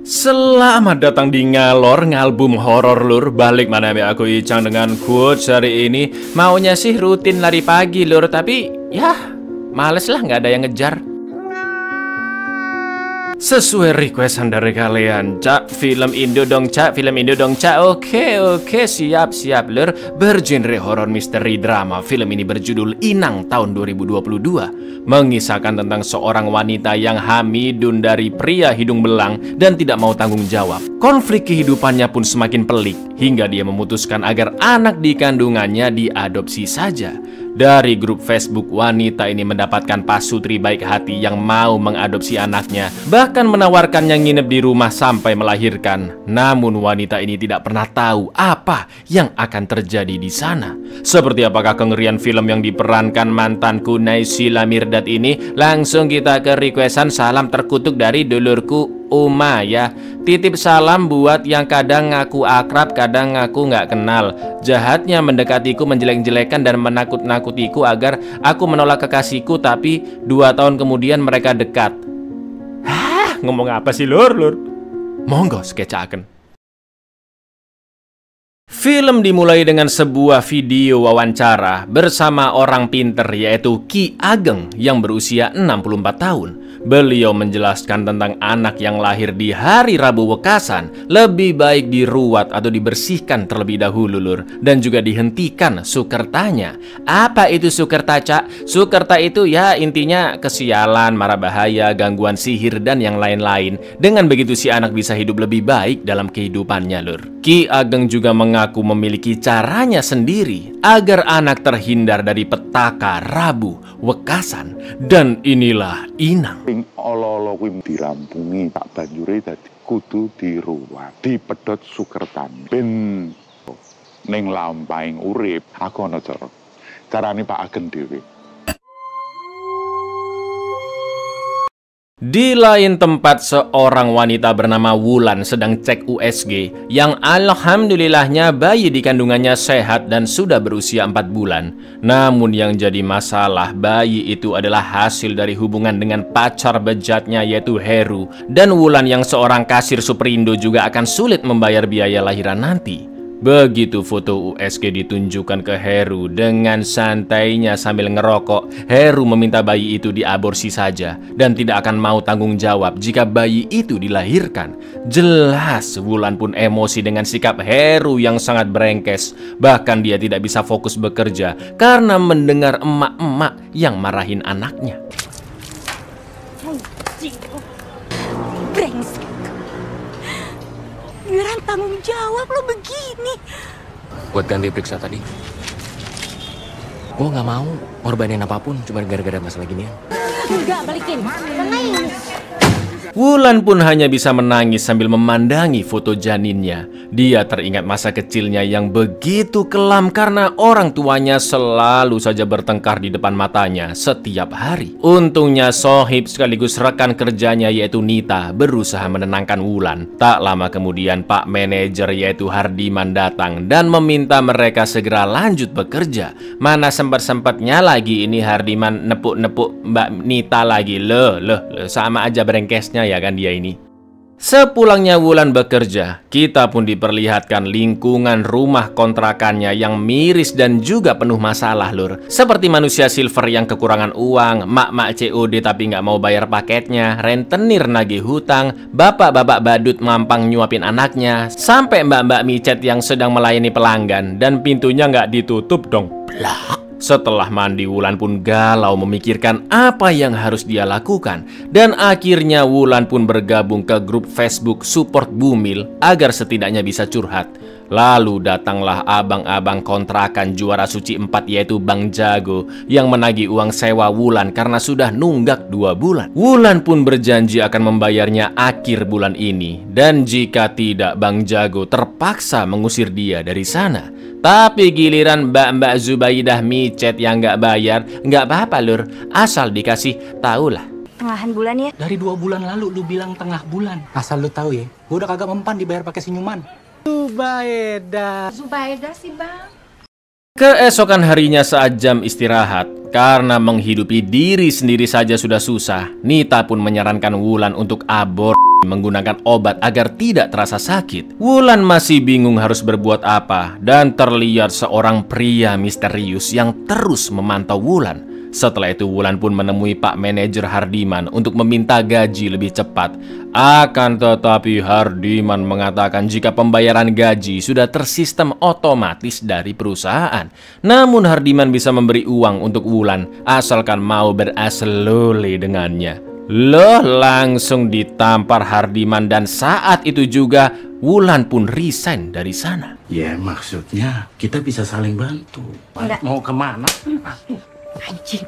Selamat datang di Ngalor Ngalbum Horor Lur. Balik mana ya aku Icang dengan quotes hari ini. Maunya sih rutin lari pagi Lur, tapi ya males lah, nggak ada yang ngejar. Sesuai requestan dari kalian, Cak, film Indo dong Cak, film Indo dong Cak. Oke, siap Lur. Bergenre horor misteri drama, film ini berjudul Inang tahun 2022. Mengisahkan tentang seorang wanita yang hamidun dari pria hidung belang dan tidak mau tanggung jawab. Konflik kehidupannya pun semakin pelik, hingga dia memutuskan agar anak di kandungannya diadopsi saja. Dari grup Facebook, wanita ini mendapatkan pasutri baik hati yang mau mengadopsi anaknya, bahkan menawarkannya nginep di rumah sampai melahirkan. Namun wanita ini tidak pernah tahu apa yang akan terjadi di sana. Seperti apakah kengerian film yang diperankan mantanku Naysila Mirdad ini? Langsung kita ke requestan salam terkutuk dari dulurku Uma ya. Titip salam buat yang kadang ngaku akrab, kadang ngaku nggak kenal. Jahatnya mendekatiku, menjelek-jelekan dan menakut-nakutiku agar aku menolak kekasihku, tapi 2 tahun kemudian mereka dekat. Hah, ngomong apa sih Lur? Monggo skecaken. Film dimulai dengan sebuah video wawancara bersama orang pinter yaitu Ki Ageng yang berusia 64 tahun. Beliau menjelaskan tentang anak yang lahir di hari Rabu Wekasan lebih baik diruat atau dibersihkan terlebih dahulu Lur, dan juga dihentikan sukertanya. Apa itu sukerta Cak? Sukerta itu ya intinya kesialan, mara bahaya, gangguan sihir dan yang lain-lain. Dengan begitu si anak bisa hidup lebih baik dalam kehidupannya Lur. Ki Ageng juga mengaku memiliki caranya sendiri agar anak terhindar dari petaka Rabu Wekasan, dan inilah Inang. Olo-olo kuwi dirampungi tak banjure dadi kudu diruwat, dipedhot sukertane ben ning lampahing urip aku ana carane Pak Ageng dhewe. Di lain tempat, seorang wanita bernama Wulan sedang cek USG yang alhamdulillahnya bayi di kandungannya sehat dan sudah berusia 4 bulan. Namun yang jadi masalah, bayi itu adalah hasil dari hubungan dengan pacar bejatnya yaitu Heru. Dan Wulan yang seorang kasir Superindo juga akan sulit membayar biaya lahiran nanti. Begitu foto USG ditunjukkan ke Heru, dengan santainya sambil ngerokok, Heru meminta bayi itu diaborsi saja dan tidak akan mau tanggung jawab jika bayi itu dilahirkan. Jelas Wulan pun emosi dengan sikap Heru yang sangat brengkes. Bahkan dia tidak bisa fokus bekerja karena mendengar emak-emak yang marahin anaknya. Brengsek. Giliran tanggung jawab lo begini. Buat ganti periksa tadi, gue nggak mau ngorbanin apapun cuma gara-gara masalah ginian. Enggak, balikin. Menangis. Wulan pun hanya bisa menangis sambil memandangi foto janinnya. Dia teringat masa kecilnya yang begitu kelam karena orang tuanya selalu saja bertengkar di depan matanya setiap hari. Untungnya sohib sekaligus rekan kerjanya yaitu Nita berusaha menenangkan Wulan. Tak lama kemudian Pak Manajer yaitu Hardiman datang dan meminta mereka segera lanjut bekerja. Mana sempat-sempatnya lagi ini Hardiman nepuk-nepuk Mbak Nita lagi. Loh, sama aja brengkesnya ya kan dia ini. Sepulangnya Wulan bekerja, kita pun diperlihatkan lingkungan rumah kontrakannya yang miris dan juga penuh masalah Lur. Seperti manusia silver yang kekurangan uang, mak-mak COD tapi nggak mau bayar paketnya, rentenir nagih hutang, bapak-bapak badut mampang nyuapin anaknya, sampai mbak-mbak micet yang sedang melayani pelanggan dan pintunya nggak ditutup dong. Blak. Setelah mandi, Wulan pun galau memikirkan apa yang harus dia lakukan. Dan akhirnya Wulan pun bergabung ke grup Facebook Support Bumil agar setidaknya bisa curhat. Lalu datanglah abang-abang kontrakan Juara Suci 4 yaitu Bang Jago yang menagih uang sewa Wulan karena sudah nunggak 2 bulan. Wulan pun berjanji akan membayarnya akhir bulan ini. Dan jika tidak, Bang Jago terpaksa mengusir dia dari sana. Tapi giliran Mbak Zubaidah micet yang nggak bayar, nggak apa-apa Lur, asal dikasih tahulah. Tengahan bulan ya? Dari 2 bulan lalu lu bilang tengah bulan. Asal lu tahu ya, gua udah kagak mempan dibayar pakai senyuman. Zubaidah Sih bang. Keesokan harinya saat jam istirahat, Karena menghidupi diri sendiri saja sudah susah, Nita pun menyarankan Wulan untuk aborsi menggunakan obat agar tidak terasa sakit. Wulan masih bingung harus berbuat apa dan terlihat seorang pria misterius yang terus memantau Wulan. Setelah itu Wulan pun menemui Pak Manajer Hardiman untuk meminta gaji lebih cepat. Akan tetapi Hardiman mengatakan jika pembayaran gaji sudah tersistem otomatis dari perusahaan. Namun Hardiman bisa memberi uang untuk Wulan asalkan mau beraslole dengannya. Loh, langsung ditampar Hardiman dan saat itu juga Wulan pun resign dari sana. Ya maksudnya kita bisa saling bantu. Enggak. Mau kemana? Anjing.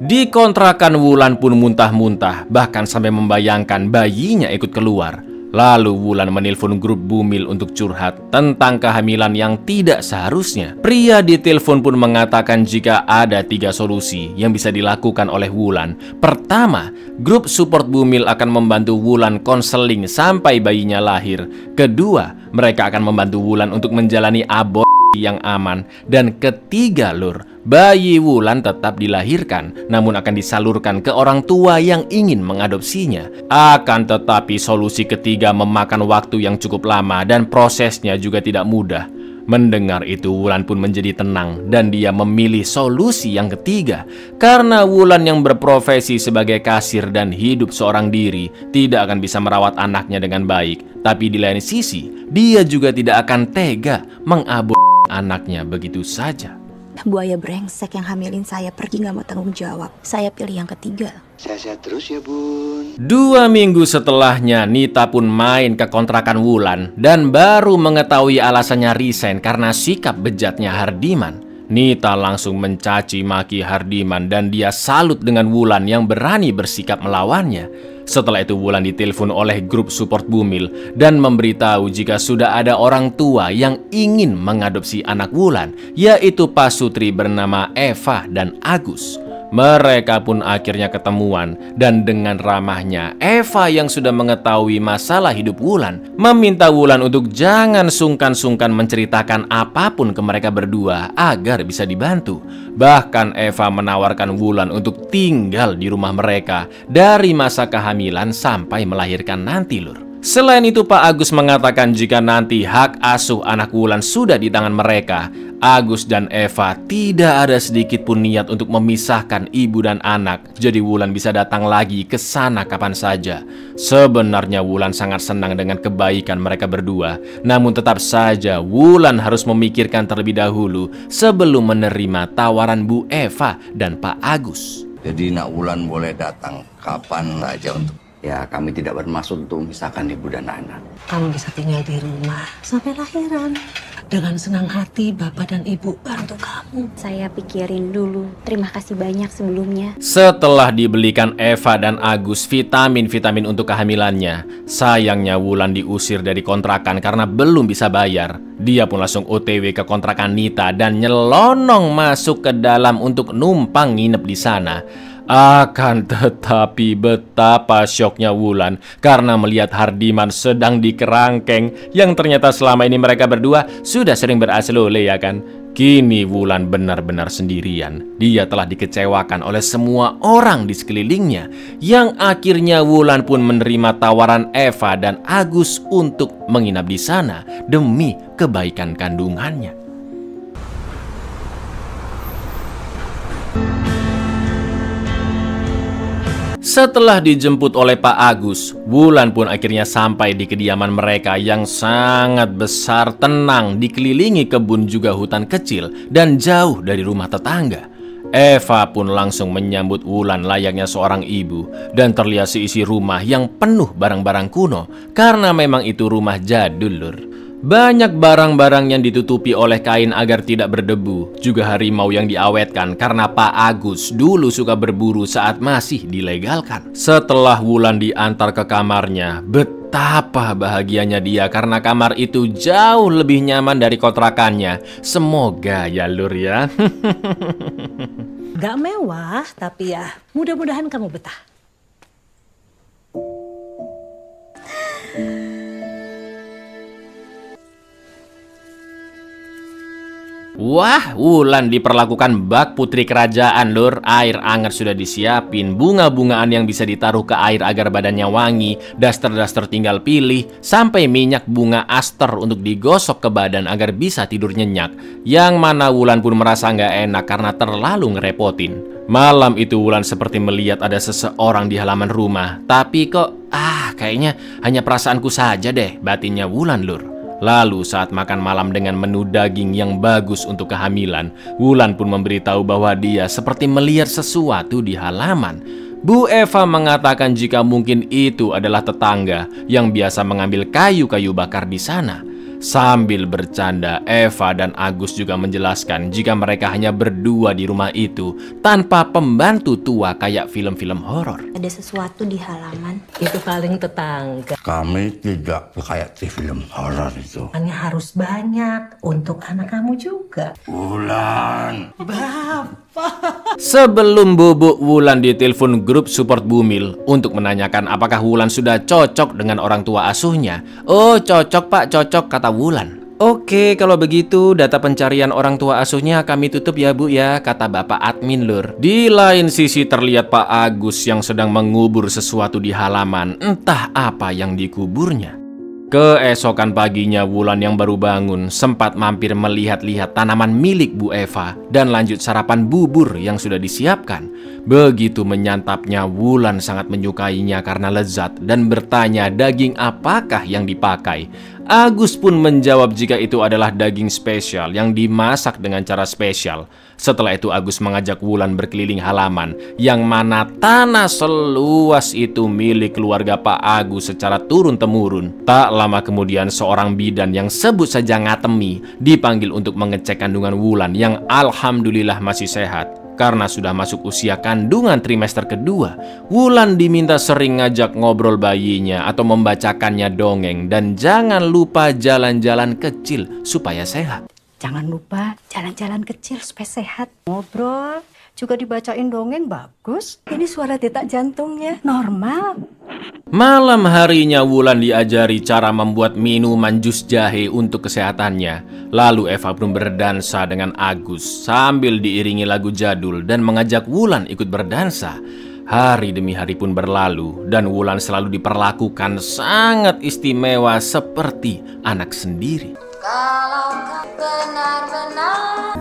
Di kontrakan Wulan pun muntah-muntah, bahkan sampai membayangkan bayinya ikut keluar. Lalu Wulan menelpon grup Bumil untuk curhat tentang kehamilan yang tidak seharusnya. Pria di telepon pun mengatakan jika ada 3 solusi yang bisa dilakukan oleh Wulan. Pertama, grup support Bumil akan membantu Wulan konseling sampai bayinya lahir. Kedua, mereka akan membantu Wulan untuk menjalani aborsi yang aman. Dan ketiga, Lur, bayi Wulan tetap dilahirkan, namun akan disalurkan ke orang tua yang ingin mengadopsinya. Akan tetapi solusi ketiga memakan waktu yang cukup lama dan prosesnya juga tidak mudah. Mendengar itu Wulan pun menjadi tenang dan dia memilih solusi yang ketiga. Karena Wulan yang berprofesi sebagai kasir dan hidup seorang diri tidak akan bisa merawat anaknya dengan baik. Tapi di lain sisi, dia juga tidak akan tega mengaborsi anaknya begitu saja. Buaya brengsek yang hamilin saya pergi gak mau tanggung jawab. Saya pilih yang ketiga. Sehat-sehat terus ya bun. 2 minggu setelahnya Nita pun main ke kontrakan Wulan dan baru mengetahui alasannya resign karena sikap bejatnya Hardiman. Nita langsung mencaci maki Hardiman dan dia salut dengan Wulan yang berani bersikap melawannya. Setelah itu Wulan ditelepon oleh grup support Bumil dan memberitahu jika sudah ada orang tua yang ingin mengadopsi anak Wulan, yaitu Pak Sutri bernama Eva dan Agus. Mereka pun akhirnya ketemuan dan dengan ramahnya Eva yang sudah mengetahui masalah hidup Wulan meminta Wulan untuk jangan sungkan-sungkan menceritakan apapun ke mereka berdua agar bisa dibantu. Bahkan Eva menawarkan Wulan untuk tinggal di rumah mereka dari masa kehamilan sampai melahirkan nanti, Lur. Selain itu Pak Agus mengatakan jika nanti hak asuh anak Wulan sudah di tangan mereka, Agus dan Eva tidak ada sedikit pun niat untuk memisahkan ibu dan anak. Jadi Wulan bisa datang lagi ke sana kapan saja. Sebenarnya Wulan sangat senang dengan kebaikan mereka berdua. Namun tetap saja Wulan harus memikirkan terlebih dahulu sebelum menerima tawaran Bu Eva dan Pak Agus. Jadi Nak Wulan boleh datang kapan saja untuk... Ya kami tidak bermaksud untuk memisahkan ibu dan anak. Kamu bisa tinggal di rumah sampai lahiran. Dengan senang hati Bapak dan Ibu bantu kamu. Saya pikirin dulu. Terima kasih banyak sebelumnya. Setelah dibelikan Eva dan Agus vitamin-vitamin untuk kehamilannya, sayangnya Wulan diusir dari kontrakan karena belum bisa bayar. Dia pun langsung OTW ke kontrakan Nita dan nyelonong masuk ke dalam untuk numpang nginep di sana. Akan tetapi betapa syoknya Wulan karena melihat Hardiman sedang dikerangkeng yang ternyata selama ini mereka berdua sudah sering beraslole ya kan. Kini Wulan benar-benar sendirian. Dia telah dikecewakan oleh semua orang di sekelilingnya yang akhirnya Wulan pun menerima tawaran Eva dan Agus untuk menginap di sana demi kebaikan kandungannya. Setelah dijemput oleh Pak Agus, Wulan pun akhirnya sampai di kediaman mereka yang sangat besar, tenang, dikelilingi kebun juga hutan kecil dan jauh dari rumah tetangga. Eva pun langsung menyambut Wulan layaknya seorang ibu dan terlihat seisi rumah yang penuh barang-barang kuno karena memang itu rumah jadul, Lur. Banyak barang-barang yang ditutupi oleh kain agar tidak berdebu. Juga harimau yang diawetkan karena Pak Agus dulu suka berburu saat masih dilegalkan. Setelah Wulan diantar ke kamarnya, betapa bahagianya dia karena kamar itu jauh lebih nyaman dari kontrakannya. Semoga ya Lur ya. Gak mewah, tapi ya mudah-mudahan kamu betah. Wah, Wulan diperlakukan bak putri kerajaan, Lur. Air hangat sudah disiapin, bunga-bungaan yang bisa ditaruh ke air agar badannya wangi, daster-daster tinggal pilih, sampai minyak bunga aster untuk digosok ke badan agar bisa tidur nyenyak. Yang mana Wulan pun merasa nggak enak karena terlalu ngerepotin. Malam itu Wulan seperti melihat ada seseorang di halaman rumah. Tapi kok, kayaknya hanya perasaanku saja deh, batinnya Wulan, Lur. Lalu saat makan malam dengan menu daging yang bagus untuk kehamilan, Wulan pun memberitahu bahwa dia seperti melihat sesuatu di halaman. Bu Eva mengatakan jika mungkin itu adalah tetangga yang biasa mengambil kayu-kayu bakar di sana. Sambil bercanda, Eva dan Agus juga menjelaskan jika mereka hanya berdua di rumah itu tanpa pembantu tua kayak film-film horor. Ada sesuatu di halaman. Itu paling tetangga. Kami tidak kayak di film horor itu. Hanya harus banyak untuk anak kamu juga. Wulan. Sebelum bubuk Wulan ditelepon grup support Bumil untuk menanyakan apakah Wulan sudah cocok dengan orang tua asuhnya. Oh, cocok Pak, cocok, kata Wulan. Oke, kalau begitu data pencarian orang tua asuhnya kami tutup ya Bu ya, kata Bapak admin, Lur. Di lain sisi terlihat Pak Agus yang sedang mengubur sesuatu di halaman, entah apa yang dikuburnya. Keesokan paginya Wulan yang baru bangun sempat mampir melihat-lihat tanaman milik Bu Eva dan lanjut sarapan bubur yang sudah disiapkan. Begitu menyantapnya, Wulan sangat menyukainya karena lezat dan bertanya daging apakah yang dipakai. Agus pun menjawab jika itu adalah daging spesial yang dimasak dengan cara spesial. Setelah itu Agus mengajak Wulan berkeliling halaman yang mana tanah seluas itu milik keluarga Pak Agus secara turun-temurun. Tak lama kemudian seorang bidan yang sebut saja Ngatemi dipanggil untuk mengecek kandungan Wulan yang alhamdulillah masih sehat. Karena sudah masuk usia kandungan trimester kedua, Wulan diminta sering ngajak ngobrol bayinya atau membacakannya dongeng. Dan jangan lupa jalan-jalan kecil supaya sehat. Jangan lupa jalan-jalan kecil supaya sehat. Ngobrol, juga dibacain dongeng, bagus. Ini suara detak jantungnya normal. Malam harinya Wulan diajari cara membuat minuman jus jahe untuk kesehatannya. Lalu Eva pun berdansa dengan Agus sambil diiringi lagu jadul dan mengajak Wulan ikut berdansa. Hari demi hari pun berlalu dan Wulan selalu diperlakukan sangat istimewa seperti anak sendiri. Kalau kau benar-benar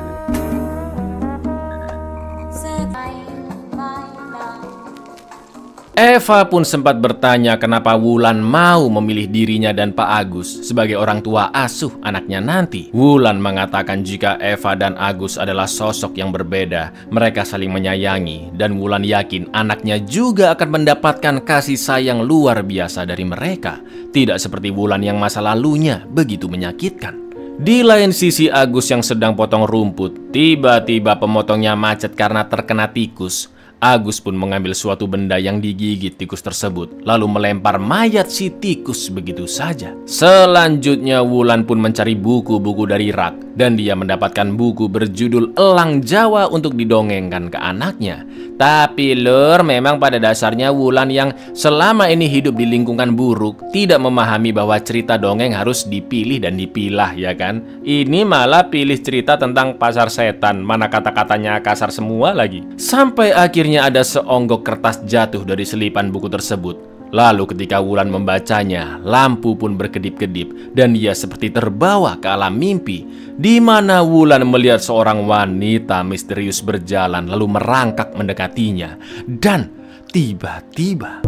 Eva pun sempat bertanya kenapa Wulan mau memilih dirinya dan Pak Agus sebagai orang tua asuh anaknya nanti. Wulan mengatakan jika Eva dan Agus adalah sosok yang berbeda, mereka saling menyayangi, dan Wulan yakin anaknya juga akan mendapatkan kasih sayang luar biasa dari mereka. Tidak seperti Wulan yang masa lalunya begitu menyakitkan. Di lain sisi Agus yang sedang potong rumput, tiba-tiba pemotongnya macet karena terkena tikus. Agus pun mengambil suatu benda yang digigit tikus tersebut, lalu melempar mayat si tikus begitu saja. Selanjutnya Wulan pun mencari buku-buku dari rak, dan dia mendapatkan buku berjudul Elang Jawa untuk didongengkan ke anaknya. Tapi Lur, memang pada dasarnya Wulan yang selama ini hidup di lingkungan buruk tidak memahami bahwa cerita dongeng harus dipilih dan dipilah, ya kan? Ini malah pilih cerita tentang pasar setan, mana kata-katanya kasar semua lagi. Sampai akhirnya ada seonggok kertas jatuh dari selipan buku tersebut. Lalu ketika Wulan membacanya, lampu pun berkedip-kedip dan dia seperti terbawa ke alam mimpi, di mana Wulan melihat seorang wanita misterius berjalan lalu merangkak mendekatinya. Dan tiba-tiba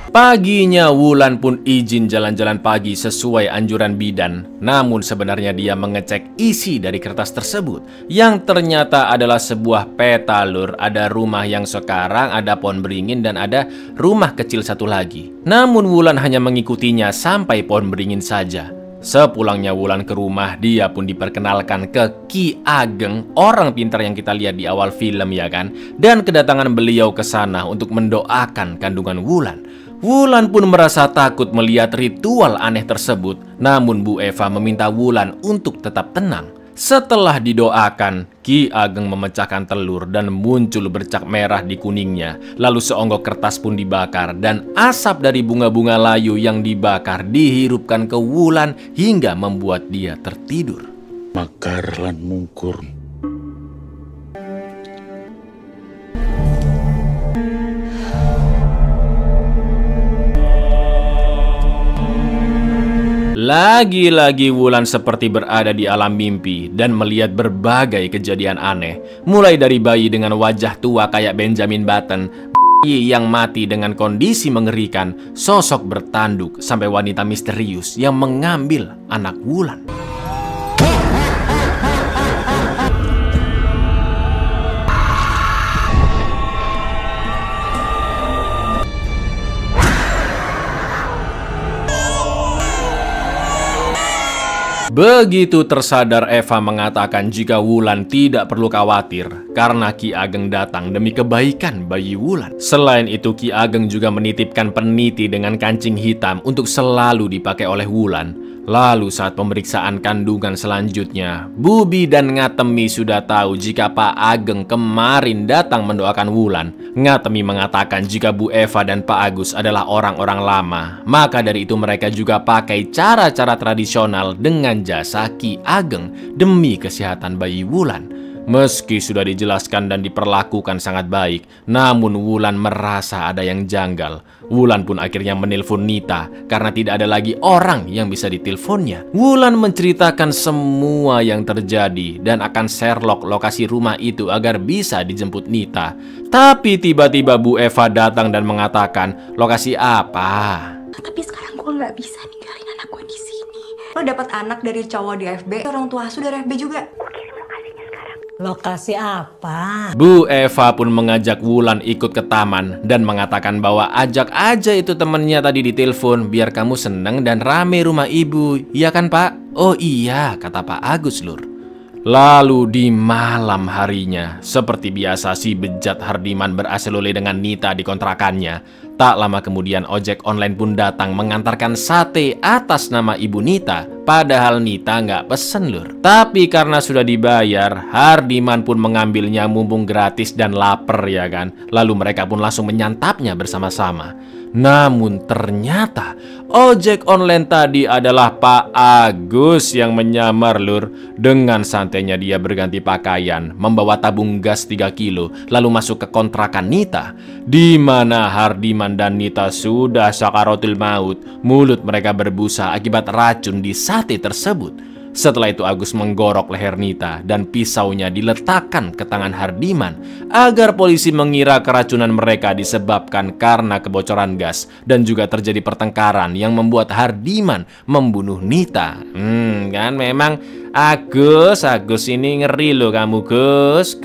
paginya Wulan pun izin jalan-jalan pagi sesuai anjuran bidan. Namun sebenarnya dia mengecek isi dari kertas tersebut, yang ternyata adalah sebuah peta, Lur. Ada rumah yang sekarang, ada pohon beringin, dan ada rumah kecil satu lagi. Namun Wulan hanya mengikutinya sampai pohon beringin saja. Sepulangnya Wulan ke rumah, dia pun diperkenalkan ke Ki Ageng, orang pintar yang kita lihat di awal film, ya kan? Dan kedatangan beliau ke sana untuk mendoakan kandungan Wulan. Wulan pun merasa takut melihat ritual aneh tersebut. Namun Bu Eva meminta Wulan untuk tetap tenang. Setelah didoakan, Ki Ageng memecahkan telur dan muncul bercak merah di kuningnya. Lalu seonggok kertas pun dibakar dan asap dari bunga-bunga layu yang dibakar dihirupkan ke Wulan hingga membuat dia tertidur. Makar lan mungkur. Lagi-lagi Wulan seperti berada di alam mimpi dan melihat berbagai kejadian aneh. Mulai dari bayi dengan wajah tua kayak Benjamin Button, bayi yang mati dengan kondisi mengerikan, sosok bertanduk, sampai wanita misterius yang mengambil anak Wulan. Begitu tersadar, Eva mengatakan jika Wulan tidak perlu khawatir karena Ki Ageng datang demi kebaikan bayi Wulan. Selain itu, Ki Ageng juga menitipkan peniti dengan kancing hitam untuk selalu dipakai oleh Wulan. Lalu saat pemeriksaan kandungan selanjutnya, Bubi dan Ngatemi sudah tahu jika Pak Ageng kemarin datang mendoakan Wulan. Ngatemi mengatakan jika Bu Eva dan Pak Agus adalah orang-orang lama, maka dari itu mereka juga pakai cara-cara tradisional dengan jasa Ki Ageng demi kesehatan bayi Wulan. Meski sudah dijelaskan dan diperlakukan sangat baik, namun Wulan merasa ada yang janggal. Wulan pun akhirnya menelpon Nita karena tidak ada lagi orang yang bisa diteleponnya. Wulan menceritakan semua yang terjadi dan akan Sherlock lokasi rumah itu agar bisa dijemput Nita. Tapi tiba-tiba Bu Eva datang dan mengatakan, lokasi apa? Tapi sekarang gue nggak bisa ninggalin anak gue di sini. Lo dapat anak dari cowok di FB, orang tua asuh dari FB juga. Lokasi apa? Bu Eva pun mengajak Wulan ikut ke taman dan mengatakan bahwa ajak aja itu temennya tadi di telepon biar kamu seneng dan rame rumah ibu. Iya kan Pak? Oh iya, kata Pak Agus lur. Lalu di malam harinya, seperti biasa si bejat Hardiman berasal-oleh dengan Nita di kontrakannya. Tak lama kemudian ojek online pun datang mengantarkan sate atas nama Ibu Nita. Padahal Nita nggak pesen lur. Tapi karena sudah dibayar, Hardiman pun mengambilnya mumpung gratis dan lapar ya kan. Lalu mereka pun langsung menyantapnya bersama-sama. Namun ternyata ojek online tadi adalah Pak Agus yang menyamar lur. Dengan santainya dia berganti pakaian, membawa tabung gas 3 kilo, lalu masuk ke kontrakan Nita, di mana Hardiman dan Nita sudah sakaratul maut. Mulut mereka berbusa akibat racun di sate tersebut. Setelah itu Agus menggorok leher Nita dan pisaunya diletakkan ke tangan Hardiman agar polisi mengira keracunan mereka disebabkan karena kebocoran gas, dan juga terjadi pertengkaran yang membuat Hardiman membunuh Nita. Kan memang Agus ini ngeri loh kamu Gus.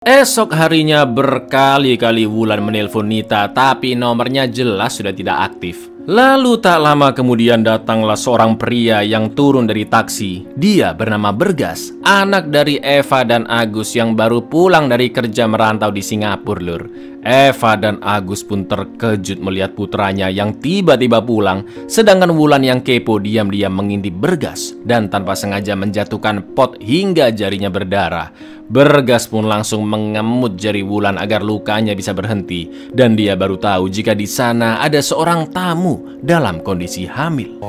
Esok harinya berkali-kali Wulan menelpon Nita, tapi nomornya jelas sudah tidak aktif. Lalu tak lama kemudian datanglah seorang pria yang turun dari taksi. Dia bernama Bergas, anak dari Eva dan Agus yang baru pulang dari kerja merantau di Singapura lur. Eva dan Agus pun terkejut melihat putranya yang tiba-tiba pulang, sedangkan Wulan yang kepo diam-diam mengintip Bergas dan tanpa sengaja menjatuhkan pot hingga jarinya berdarah. Bergas pun langsung mengemut jari Wulan agar lukanya bisa berhenti, dan dia baru tahu jika di sana ada seorang tamu dalam kondisi hamil.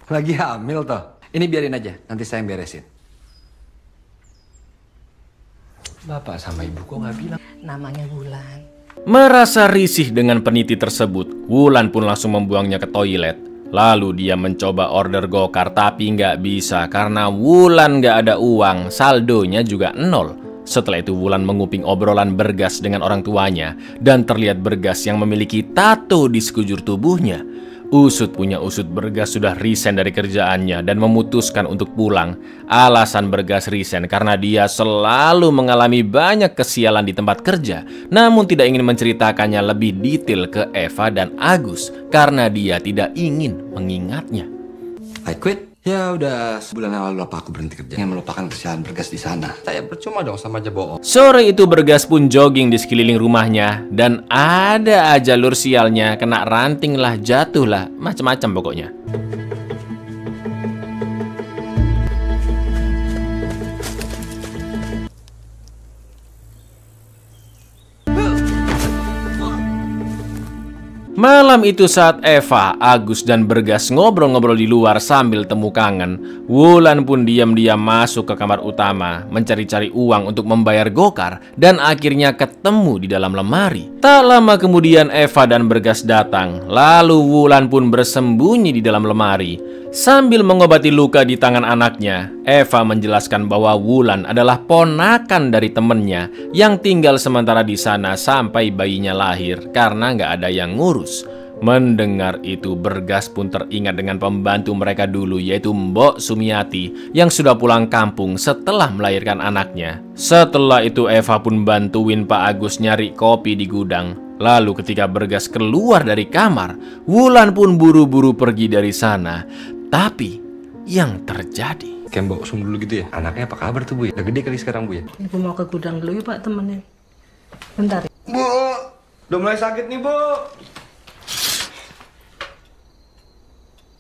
Lagi hamil toh? Ini biarin aja, nanti saya yang beresin. Bapak sama ibu kok nggak bilang? Namanya Wulan. Merasa risih dengan peniti tersebut, Wulan pun langsung membuangnya ke toilet. Lalu dia mencoba order gokar tapi nggak bisa karena Wulan nggak ada uang, saldonya juga 0. Setelah itu Wulan menguping obrolan Bergas dengan orang tuanya dan terlihat Bergas yang memiliki tato di sekujur tubuhnya. Usut punya usut, Bergas sudah resign dari kerjaannya dan memutuskan untuk pulang. Alasan Bergas resign karena dia selalu mengalami banyak kesialan di tempat kerja, namun tidak ingin menceritakannya lebih detail ke Eva dan Agus karena dia tidak ingin mengingatnya. I quit. Ya udah sebulan yang lalu aku berhenti kerja. Ingin melupakan kesalahan Bergas di sana. Saya percuma dong sama aja bohong. Sore itu Bergas pun jogging di sekeliling rumahnya. Dan ada aja lur sialnya, kena ranting lah, jatuh lah, macam-macam pokoknya. Malam itu saat Eva, Agus, dan Bergas ngobrol-ngobrol di luar sambil temu kangen, Wulan pun diam-diam masuk ke kamar utama, mencari-cari uang untuk membayar gokar, dan akhirnya ketemu di dalam lemari. Tak lama kemudian Eva dan Bergas datang, lalu Wulan pun bersembunyi di dalam lemari. Sambil mengobati luka di tangan anaknya, Eva menjelaskan bahwa Wulan adalah ponakan dari temennya yang tinggal sementara di sana sampai bayinya lahir karena nggak ada yang ngurus. Mendengar itu, Bergas pun teringat dengan pembantu mereka dulu, yaitu Mbok Sumiati yang sudah pulang kampung setelah melahirkan anaknya. Setelah itu Eva pun bantuin Pak Agus nyari kopi di gudang. Lalu ketika Bergas keluar dari kamar, Wulan pun buru-buru pergi dari sana. Tapi yang terjadi, Kayak Mbak Sum dulu gitu ya. Anaknya apa kabar tuh Bu ya? Udah gede kali sekarang Bu ya? Ibu mau ke gudang dulu yuk Pak, temenin. Bentar. Bu, udah mulai sakit nih Bu.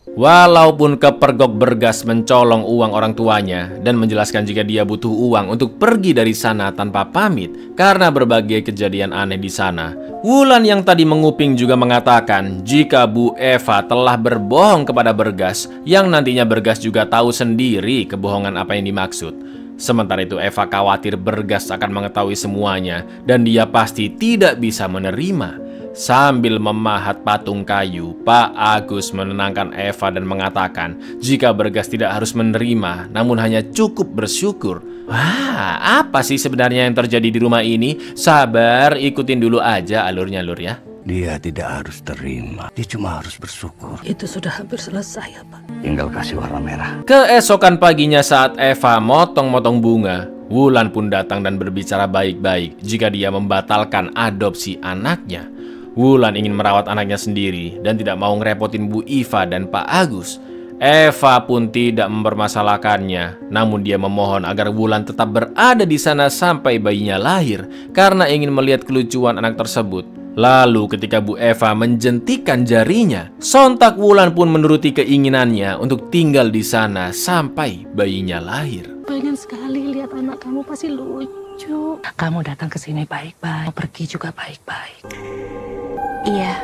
Walaupun kepergok, Bergas mencolong uang orang tuanya dan menjelaskan jika dia butuh uang untuk pergi dari sana tanpa pamit karena berbagai kejadian aneh di sana. Wulan yang tadi menguping juga mengatakan jika Bu Eva telah berbohong kepada Bergas, yang nantinya Bergas juga tahu sendiri kebohongan apa yang dimaksud. Sementara itu Eva khawatir Bergas akan mengetahui semuanya dan dia pasti tidak bisa menerima. Sambil memahat patung kayu, Pak Agus menenangkan Eva dan mengatakan jika Bergas tidak harus menerima, namun hanya cukup bersyukur. Wah, apa sih sebenarnya yang terjadi di rumah ini? Sabar, ikutin dulu aja alurnya lur ya. Dia tidak harus terima, dia cuma harus bersyukur. Itu sudah hampir selesai ya Pak. Tinggal kasih warna merah. Keesokan paginya saat Eva motong-motong bunga, Wulan pun datang dan berbicara baik-baik jika dia membatalkan adopsi anaknya. Wulan ingin merawat anaknya sendiri dan tidak mau ngerepotin Bu Iva dan Pak Agus. Eva pun tidak mempermasalahkannya, namun dia memohon agar Wulan tetap berada di sana sampai bayinya lahir karena ingin melihat kelucuan anak tersebut. Lalu ketika Bu Eva menjentikan jarinya, sontak Wulan pun menuruti keinginannya untuk tinggal di sana sampai bayinya lahir. Pengen sekali lihat anak kamu, pasti lucu. Kamu datang ke sini baik-baik, pergi juga baik-baik. Iya.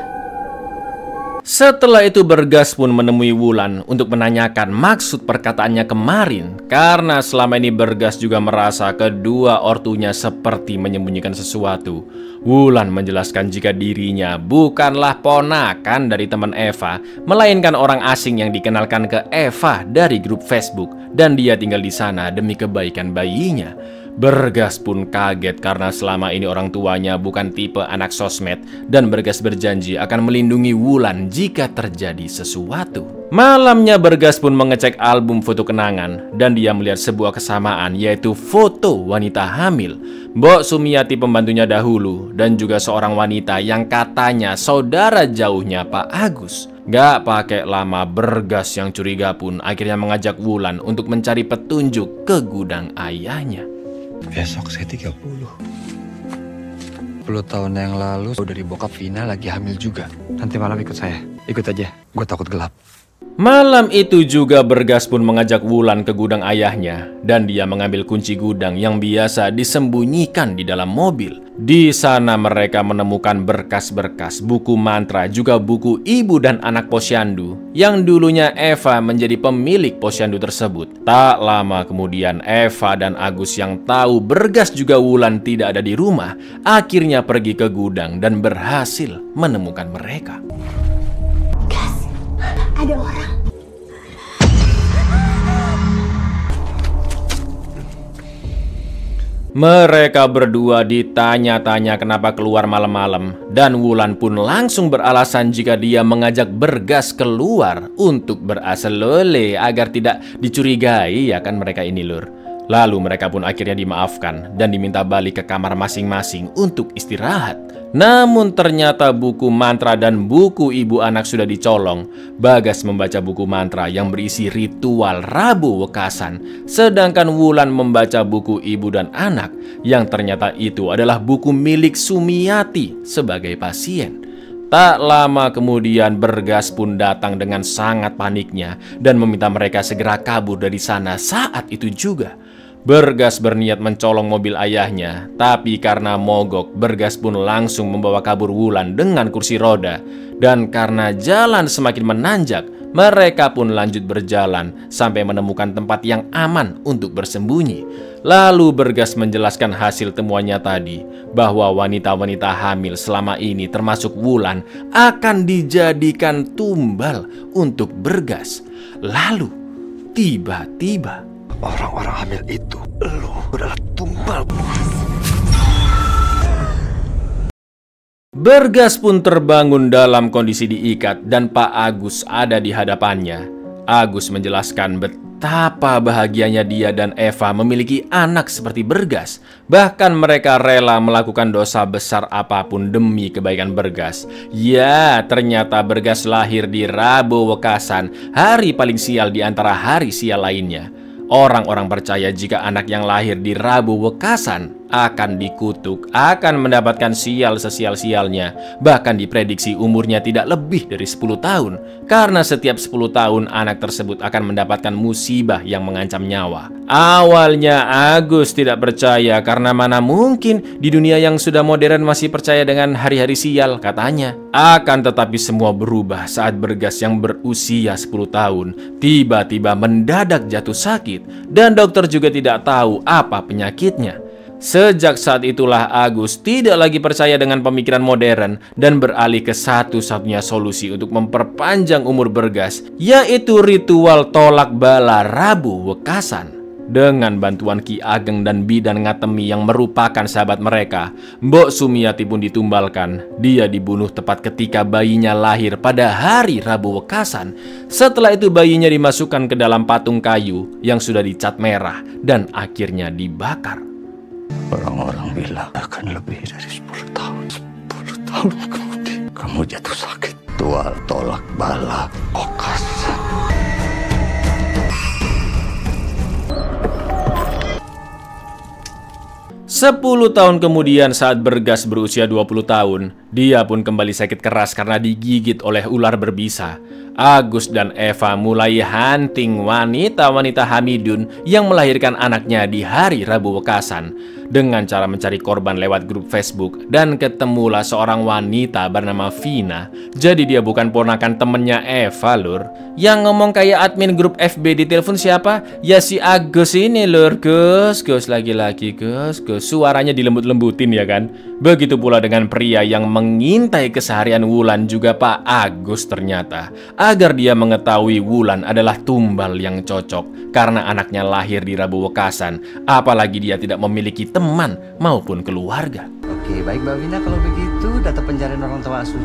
Setelah itu Bergas pun menemui Wulan untuk menanyakan maksud perkataannya kemarin. Karena selama ini Bergas juga merasa kedua ortunya seperti menyembunyikan sesuatu. Wulan menjelaskan jika dirinya bukanlah ponakan dari teman Eva, melainkan orang asing yang dikenalkan ke Eva dari grup Facebook, dan dia tinggal di sana demi kebaikan bayinya. Bergas pun kaget karena selama ini orang tuanya bukan tipe anak sosmed, dan Bergas berjanji akan melindungi Wulan jika terjadi sesuatu. Malamnya Bergas pun mengecek album foto kenangan dan dia melihat sebuah kesamaan, yaitu foto wanita hamil, Mbok Sumiati pembantunya dahulu, dan juga seorang wanita yang katanya saudara jauhnya Pak Agus. Gak pakai lama Bergas yang curiga pun akhirnya mengajak Wulan untuk mencari petunjuk ke gudang ayahnya. Besok saya 30. 10 tahun yang lalu dari bokap Vina lagi hamil juga. Nanti malam ikut saya. Ikut aja, gue takut gelap. Malam itu juga Bergas pun mengajak Wulan ke gudang ayahnya, dan dia mengambil kunci gudang yang biasa disembunyikan di dalam mobil. Di sana mereka menemukan berkas-berkas, buku mantra, juga buku ibu dan anak posyandu yang dulunya Eva menjadi pemilik posyandu tersebut. Tak lama kemudian Eva dan Agus yang tahu Bergas juga Wulan tidak ada di rumah, akhirnya pergi ke gudang dan berhasil menemukan mereka. Ada orang. Mereka berdua ditanya-tanya kenapa keluar malam-malam, dan Wulan pun langsung beralasan jika dia mengajak Bergas keluar untuk berasal lole agar tidak dicurigai, ya kan mereka ini lur. Lalu mereka pun akhirnya dimaafkan dan diminta balik ke kamar masing-masing untuk istirahat. Namun ternyata buku mantra dan buku ibu anak sudah dicolong. Bagas membaca buku mantra yang berisi ritual Rabu Wekasan, sedangkan Wulan membaca buku ibu dan anak yang ternyata itu adalah buku milik Sumiati sebagai pasien. Tak lama kemudian Bergas pun datang dengan sangat paniknya dan meminta mereka segera kabur dari sana saat itu juga. Bergas berniat mencolong mobil ayahnya, tapi karena mogok, Bergas pun langsung membawa kabur Wulan dengan kursi roda. Dan karena jalan semakin menanjak, mereka pun lanjut berjalan sampai menemukan tempat yang aman untuk bersembunyi. Lalu Bergas menjelaskan hasil temuannya tadi, bahwa wanita-wanita hamil selama ini termasuk Wulan akan dijadikan tumbal untuk Bergas. Lalu tiba-tiba orang-orang hamil itu, lo adalah tumbal. Bergas pun terbangun dalam kondisi diikat dan Pak Agus ada di hadapannya. Agus menjelaskan betapa bahagianya dia dan Eva memiliki anak seperti Bergas. Bahkan mereka rela melakukan dosa besar apapun demi kebaikan Bergas. Ya, ternyata Bergas lahir di Rabu Wekasan, hari paling sial di antara hari sial lainnya. Orang-orang percaya jika anak yang lahir di Rabu Wekasan akan dikutuk, akan mendapatkan sial sesial-sialnya. Bahkan diprediksi umurnya tidak lebih dari 10 tahun. Karena setiap 10 tahun anak tersebut akan mendapatkan musibah yang mengancam nyawa. Awalnya Agus tidak percaya karena mana mungkin di dunia yang sudah modern masih percaya dengan hari-hari sial, katanya. Akan tetapi semua berubah saat Bergas yang berusia 10 tahun tiba-tiba mendadak jatuh sakit dan dokter juga tidak tahu apa penyakitnya. Sejak saat itulah Agus tidak lagi percaya dengan pemikiran modern dan beralih ke satu-satunya solusi untuk memperpanjang umur Bergas, yaitu ritual tolak bala Rabu Wekasan. Dengan bantuan Ki Ageng dan Bidan Ngatemi yang merupakan sahabat mereka, Mbok Sumiati pun ditumbalkan. Dia dibunuh tepat ketika bayinya lahir pada hari Rabu Wekasan. Setelah itu bayinya dimasukkan ke dalam patung kayu yang sudah dicat merah dan akhirnya dibakar. Orang-orang bilang akan lebih dari 10 tahun. 10 tahun kemudian kamu jatuh sakit. Ritual tolak bala Wekasan. 10 tahun kemudian saat Bergas berusia 20 tahun, dia pun kembali sakit keras karena digigit oleh ular berbisa. Agus dan Eva mulai hunting wanita-wanita Hamidun yang melahirkan anaknya di hari Rabu Wekasan dengan cara mencari korban lewat grup Facebook, dan ketemulah seorang wanita bernama Vina. Jadi dia bukan ponakan temennya Eva, lur. Yang ngomong kayak admin grup FB di telepon siapa? Ya si Agus ini, lur. Gus lagi-lagi Gus. Suaranya dilembut-lembutin ya kan. Begitu pula dengan pria yang mengintai keseharian Wulan, juga Pak Agus ternyata, agar dia mengetahui Wulan adalah tumbal yang cocok karena anaknya lahir di Rabu Wekasan, apalagi dia tidak memiliki teman maupun keluarga. Oke, baik Mbak Vina, kalau begitu data pencarian orang tua asuh.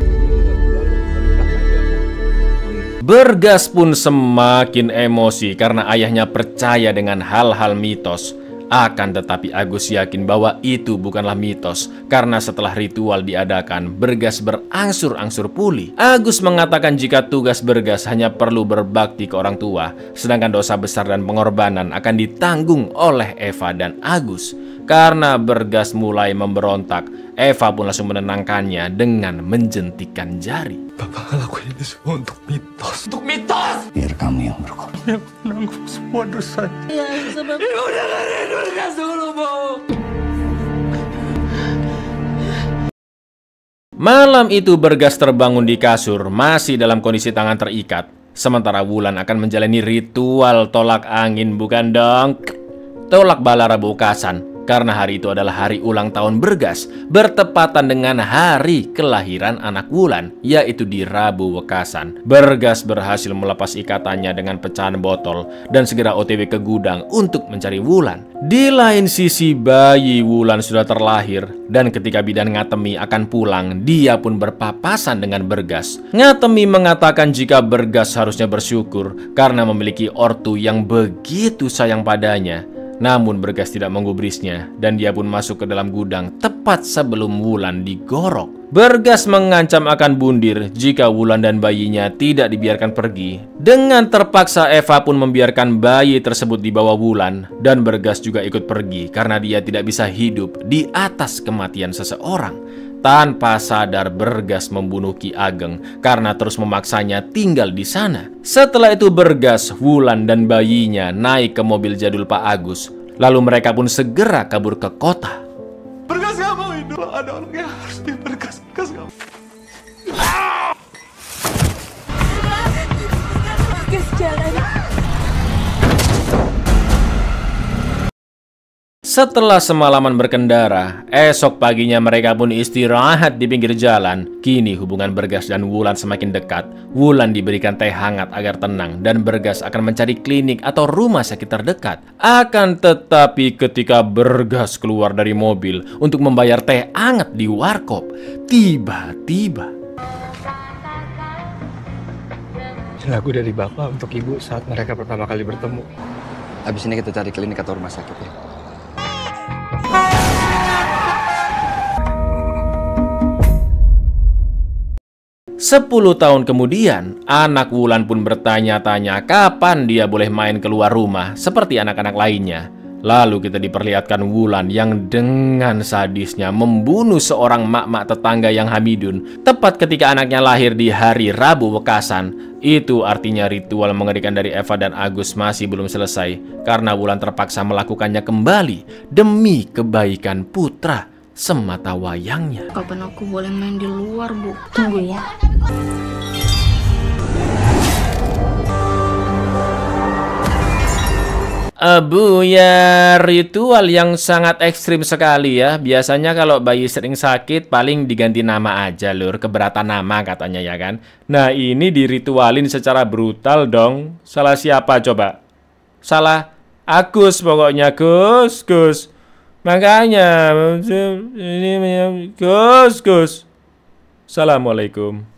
Bergas pun semakin emosi karena ayahnya percaya dengan hal-hal mitos. Akan tetapi Agus yakin bahwa itu bukanlah mitos, karena setelah ritual diadakan, Bergas berangsur-angsur pulih. Agus mengatakan jika tugas Bergas hanya perlu berbakti ke orang tua, sedangkan dosa besar dan pengorbanan akan ditanggung oleh Eva dan Agus. Karena Bergas mulai memberontak, Eva pun langsung menenangkannya dengan menjentikkan jari. Bapak ngelakuin ini semua untuk mitos. Untuk mitos! Biar kami yang berkorban. Yang menanggung semua dosa. Ya, sebab... Ibu dengerin Bergas dulu, Bu. Malam itu Bergas terbangun di kasur, masih dalam kondisi tangan terikat. Sementara Wulan akan menjalani ritual tolak angin, bukan dong, tolak bala Rabu Wekasan. Karena hari itu adalah hari ulang tahun Bergas, bertepatan dengan hari kelahiran anak Wulan, yaitu di Rabu Wekasan. Bergas berhasil melepas ikatannya dengan pecahan botol dan segera OTW ke gudang untuk mencari Wulan. Di lain sisi, bayi Wulan sudah terlahir, dan ketika Bidan Ngatemi akan pulang, dia pun berpapasan dengan Bergas. Ngatemi mengatakan jika Bergas harusnya bersyukur karena memiliki ortu yang begitu sayang padanya. Namun Bergas tidak menggubrisnya dan dia pun masuk ke dalam gudang tepat sebelum Wulan digorok. Bergas mengancam akan bundir jika Wulan dan bayinya tidak dibiarkan pergi. Dengan terpaksa Eva pun membiarkan bayi tersebut di bawah Wulan dan Bergas juga ikut pergi karena dia tidak bisa hidup di atas kematian seseorang. Tanpa sadar Bergas membunuh Ki Ageng karena terus memaksanya tinggal di sana. Setelah itu Bergas, Wulan dan bayinya naik ke mobil jadul Pak Agus. Lalu mereka pun segera kabur ke kota. Bergas gak mau hidup, ada orang yang harus di Bergas gak mau. Bergas jalan. Setelah semalaman berkendara, esok paginya mereka pun istirahat di pinggir jalan. Kini hubungan Bergas dan Wulan semakin dekat. Wulan diberikan teh hangat agar tenang dan Bergas akan mencari klinik atau rumah sakit terdekat. Akan tetapi ketika Bergas keluar dari mobil untuk membayar teh hangat di warkop, tiba-tiba lagu dari Bapak untuk Ibu saat mereka pertama kali bertemu. Habis ini kita cari klinik atau rumah sakit ya. 10 tahun kemudian, anak Wulan pun bertanya-tanya kapan dia boleh main keluar rumah seperti anak-anak lainnya. Lalu kita diperlihatkan Wulan yang dengan sadisnya membunuh seorang mak-mak tetangga yang hamidun tepat ketika anaknya lahir di hari Rabu Wekasan. Itu artinya ritual mengerikan dari Eva dan Agus masih belum selesai karena Wulan terpaksa melakukannya kembali demi kebaikan putra semata wayangnya. Kapan aku boleh main di luar, Bu? Tunggu ya. Bu, ya ritual yang sangat ekstrim sekali ya. Biasanya kalau bayi sering sakit paling diganti nama aja lur. Keberatan nama katanya ya kan. Nah ini diritualin secara brutal dong. Salah siapa coba? Salah Agus pokoknya, Gus. Makanya Gus. Assalamualaikum.